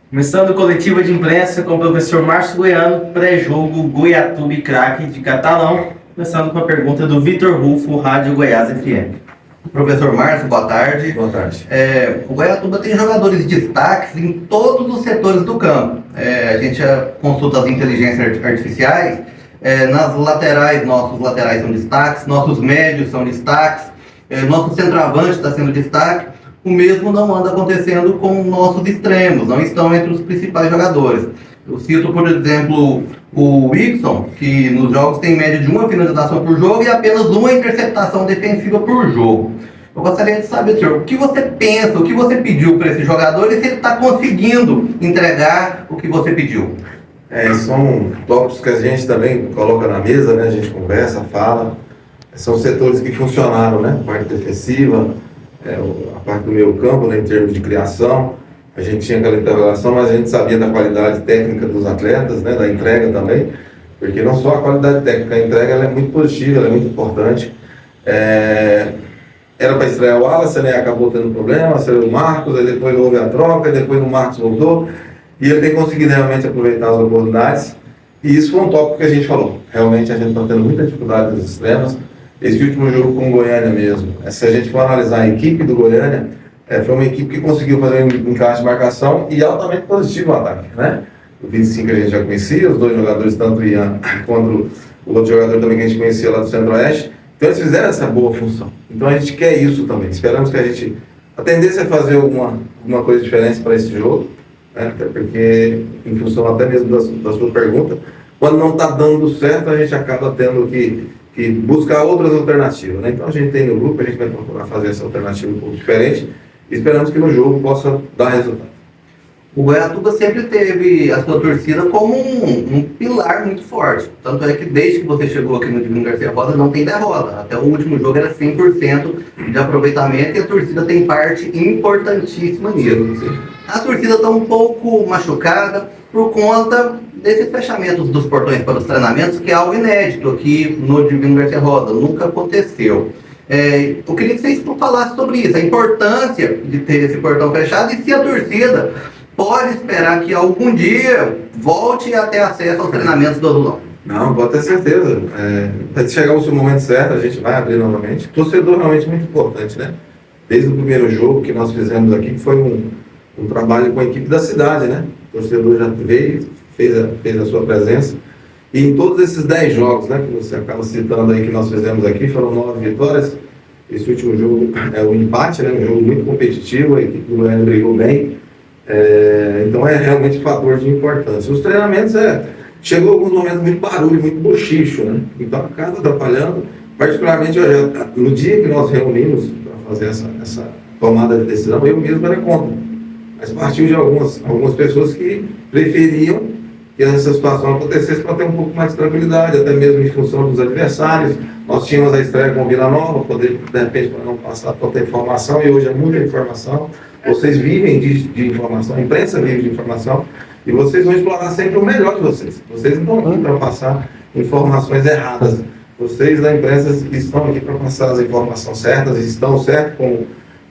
Começando coletiva de imprensa com o professor Márcio Goiano, pré-jogo Goiatuba e Craque de Catalão. Começando com a pergunta do Vitor Rufo, Rádio Goiás FM. Professor Márcio, boa tarde. Boa tarde. O Goiatuba tem jogadores de destaques em todos os setores do campo. A gente consulta as inteligências artificiais. Nas laterais, nossos laterais são destaques, nossos médios são destaques, nosso centroavante está sendo destaque. O mesmo não anda acontecendo com nossos extremos, não estão entre os principais jogadores. Eu cito, por exemplo, o Wilson, que nos jogos tem média de uma finalização por jogo e apenas uma interceptação defensiva por jogo. Eu gostaria de saber, senhor, o que você pensa, o que você pediu para esse jogador e se ele está conseguindo entregar o que você pediu? São tópicos que a gente também coloca na mesa, né? A gente conversa, fala. São setores que funcionaram, né? A parte defensiva, a parte do meio campo, né? Em termos de criação. A gente tinha aquela interrelação, mas a gente sabia da qualidade técnica dos atletas, né? Da entrega também. Porque não só a qualidade técnica, a entrega ela é muito positiva, ela é muito importante. Era para estrear o Wallace, né? Acabou tendo problema, saiu o Marcos, aí depois houve a troca, depois o Marcos voltou. E ele tem conseguido realmente aproveitar as oportunidades. E isso foi um tópico que a gente falou. Realmente a gente está tendo muita dificuldade nos extremos. Esse último jogo com o Goiânia mesmo, se a gente for analisar a equipe do Goiânia, foi uma equipe que conseguiu fazer um encaixe de marcação e altamente positivo o ataque, né? O 25 a gente já conhecia, os dois jogadores, tanto o Ian quanto o outro jogador também que a gente conhecia lá do Centro-Oeste. Então eles fizeram essa boa função. Então a gente quer isso também. Esperamos que a tendência é fazer alguma coisa diferente para esse jogo. Até porque, em função até mesmo da sua pergunta, quando não está dando certo, a gente acaba tendo que buscar outras alternativas, né? Então a gente tem no grupo, a gente vai procurar fazer essa alternativa um pouco diferente e esperamos que no jogo possa dar resultado. O Goiatuba sempre teve a sua torcida como um pilar muito forte. Tanto é que desde que você chegou aqui no Divino Garcia Rosa não tem derrota. Até o último jogo era 100% de aproveitamento e a torcida tem parte importantíssima nisso. A torcida está um pouco machucada por conta desses fechamentos dos portões para os treinamentos, que é algo inédito aqui no Divino Garcia Rosa. Nunca aconteceu. Eu queria que vocês falassem sobre isso, a importância de ter esse portão fechado e se a torcida pode esperar que algum dia volte a ter acesso aos treinamentos do Azulão. Não, pode ter certeza. Para chegar o seu momento certo, a gente vai abrir novamente. O torcedor realmente é muito importante, né? Desde o primeiro jogo que nós fizemos aqui, que foi um trabalho com a equipe da cidade, né? O torcedor já veio, fez a sua presença. E em todos esses 10 jogos, né, que você acaba citando aí que nós fizemos aqui, foram 9 vitórias. Esse último jogo é um empate, né? Um jogo muito competitivo, a equipe do Goiânia brigou bem. Então é realmente um fator de importância. Os treinamentos chegou alguns momentos muito barulho, muito bochicho, né? Então acaba atrapalhando, particularmente no dia que nós reunimos para fazer essa tomada de decisão, eu mesmo era contra. Mas partiu de algumas pessoas que preferiam que essa situação acontecesse para ter um pouco mais de tranquilidade, até mesmo em função dos adversários. Nós tínhamos a estreia com Vila Nova, poder de repente para não passar tanta informação, e hoje é muita informação. Vocês vivem de informação, a imprensa vive de informação, e vocês vão explorar sempre o melhor de vocês. Vocês não estão aqui para passar informações erradas. Vocês da imprensa estão aqui para passar as informações certas, estão certos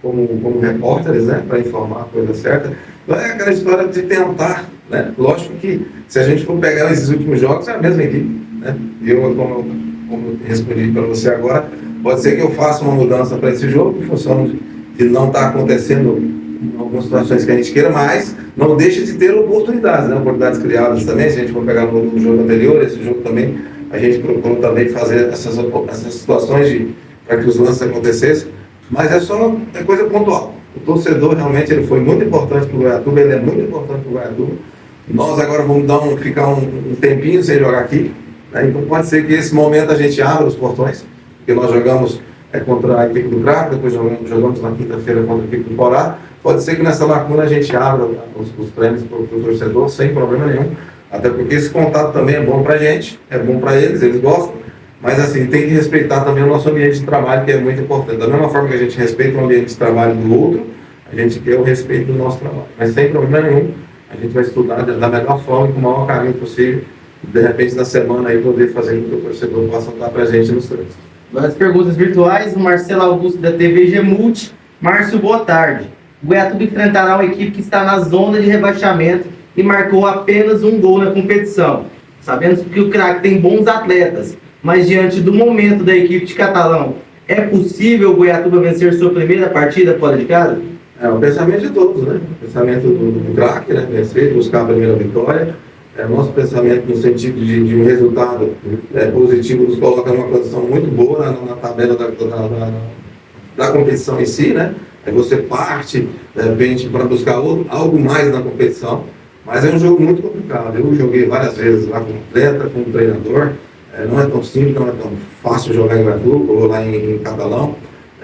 como repórteres, né, para informar a coisa certa. Então é aquela história de tentar, né? Lógico que se a gente for pegar esses últimos jogos, é a mesma equipe, né? Como eu respondi para você agora, pode ser que eu faça uma mudança para esse jogo, em função de não estar acontecendo algumas situações que a gente queira, mas não deixa de ter oportunidades, né? Oportunidades criadas também. Se a gente for pegar no jogo anterior, esse jogo também, a gente procurou também fazer essas situações para que os lances acontecessem, mas é coisa pontual. O torcedor realmente ele foi muito importante para o Goiatuba, ele é muito importante para o Goiatuba. Nós agora vamos ficar um tempinho sem jogar aqui, né? Então pode ser que esse momento a gente abra os portões, porque nós jogamos contra a equipe do Crato, depois jogamos na quinta-feira contra a equipe do Porá. Pode ser que nessa lacuna a gente abra os treinos para o torcedor sem problema nenhum, até porque esse contato também é bom para a gente, é bom para eles gostam, mas assim, tem que respeitar também o nosso ambiente de trabalho, que é muito importante. Da mesma forma que a gente respeita o ambiente de trabalho do outro, a gente quer o respeito do nosso trabalho, mas sem problema nenhum, a gente vai estudar da melhor forma e com o maior carinho possível, de repente na semana aí poder fazer com que o torcedor possa estar presente nos treinos. As perguntas virtuais, o Marcelo Augusto da TV G Multi. Márcio, boa tarde. O Goiatuba enfrentará uma equipe que está na zona de rebaixamento e marcou apenas um gol na competição. Sabemos que o Craque tem bons atletas, mas diante do momento da equipe de Catalão, é possível o Goiatuba vencer sua primeira partida fora de casa? É o pensamento de todos, né? O pensamento do craque, né? Vencer, buscar a primeira vitória. Nosso pensamento no sentido de um resultado positivo nos coloca numa posição muito boa na tabela da competição em si, né? Aí você parte, de repente, para buscar algo mais na competição. Mas é um jogo muito complicado. Eu joguei várias vezes lá como atleta, como treinador. Não é tão simples, não é tão fácil jogar em Goiatuba ou lá em Catalão.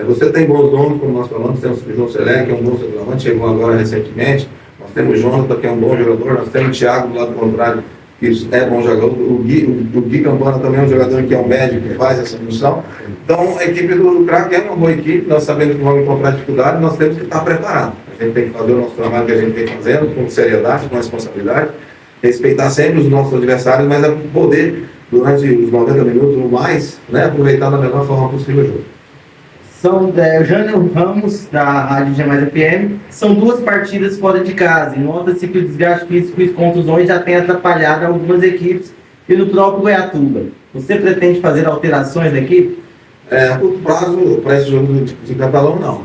Você tem bons nomes, como nós falamos, temos o João Selé, que é um bom centroavante, chegou agora recentemente. Nós temos o Jonathan, que é um bom jogador. Nós temos o Thiago, do lado contrário, que é bom jogador. O Gui Campana também é um jogador que é um médico, que faz essa função. Então, a equipe do Craque é uma boa equipe. Nós sabemos que vamos encontrar dificuldade, nós temos que estar preparados. A gente tem que fazer o nosso trabalho que a gente vem fazendo, com seriedade, com responsabilidade. Respeitar sempre os nossos adversários, mas poder, durante os 90 minutos ou mais, né, aproveitar da melhor forma possível o jogo. São o Jânio Ramos, da Rádio Gemais FM. São 2 partidas fora de casa. E nota-se que o desgaste físico e as contusões já tem atrapalhado algumas equipes e no próprio Goiatuba. Você pretende fazer alterações na equipe? A curto prazo, para esse jogo de Catalão, não.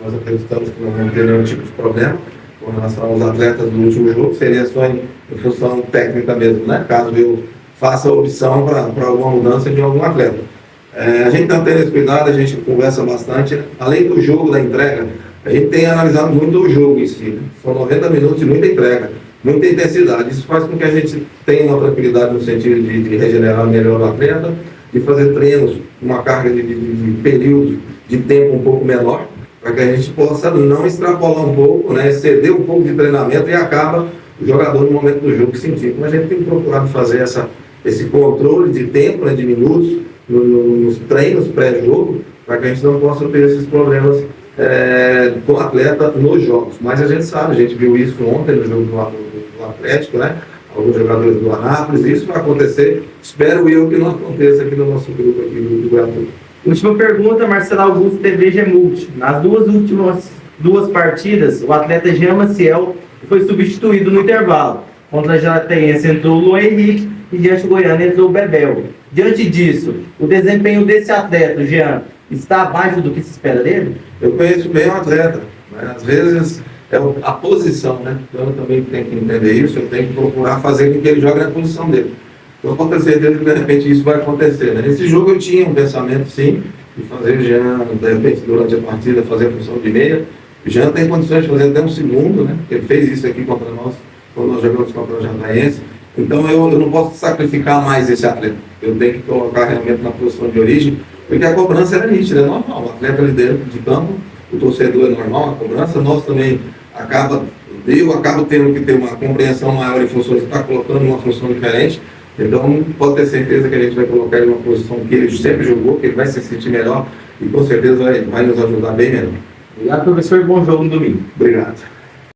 Nós acreditamos que não vamos ter nenhum tipo de problema com relação aos atletas do último jogo. Seria só em função técnica mesmo, né? Caso eu faça a opção para alguma mudança de algum atleta. A gente está tendo esse cuidado, a gente conversa bastante. Além do jogo, da entrega, a gente tem analisado muito o jogo em si. Né? São 90 minutos de muita entrega, muita intensidade. Isso faz com que a gente tenha uma tranquilidade no sentido de regenerar melhor o atleta, de fazer treinos, uma carga de período de tempo um pouco menor, para que a gente possa não extrapolar um pouco, né? Exceder um pouco de treinamento e acaba o jogador no momento do jogo sentir. Então a gente tem procurado fazer esse controle de tempo, né, de minutos, nos treinos pré-jogo, para que a gente não possa ter esses problemas com o atleta nos jogos. Mas a gente sabe, a gente viu isso ontem no jogo do Atlético, né? Alguns jogadores do Anápolis, isso vai acontecer, espero eu que não aconteça aqui no nosso grupo aqui do Goiatuba. Última pergunta, Marcelo Augusto, TV Gemult. Nas últimas duas partidas, o atleta Jean Maciel foi substituído no intervalo. Contra a Jataiense entrou o Luan Henrique e diante do Goiânia entrou o Bebel. Diante disso, o desempenho desse atleta, Jean, está abaixo do que se espera dele? Eu conheço bem o atleta, mas às vezes é a posição, né? Então eu também tenho que entender isso, eu tenho que procurar fazer com que ele jogue na posição dele. Então pode ter certeza que de repente isso vai acontecer, né? Nesse jogo eu tinha um pensamento sim, de fazer o Jean, de repente durante a partida, fazer a função de meia. O Jean tem condições de fazer até um segundo, né? Ele fez isso aqui contra nós, quando nós jogamos contra o Jataiense. Então eu não posso sacrificar mais esse atleta. Eu tenho que colocar realmente na posição de origem, porque a cobrança era nítida, é normal. O atleta ali dentro de campo, o torcedor é normal, a cobrança, nós também eu acabo tendo que ter uma compreensão maior em função de estar colocando uma função diferente. Então pode ter certeza que a gente vai colocar ele numa posição que ele sempre jogou, que ele vai se sentir melhor e com certeza vai nos ajudar bem melhor. Obrigado, professor, e bom jogo no domingo. Obrigado.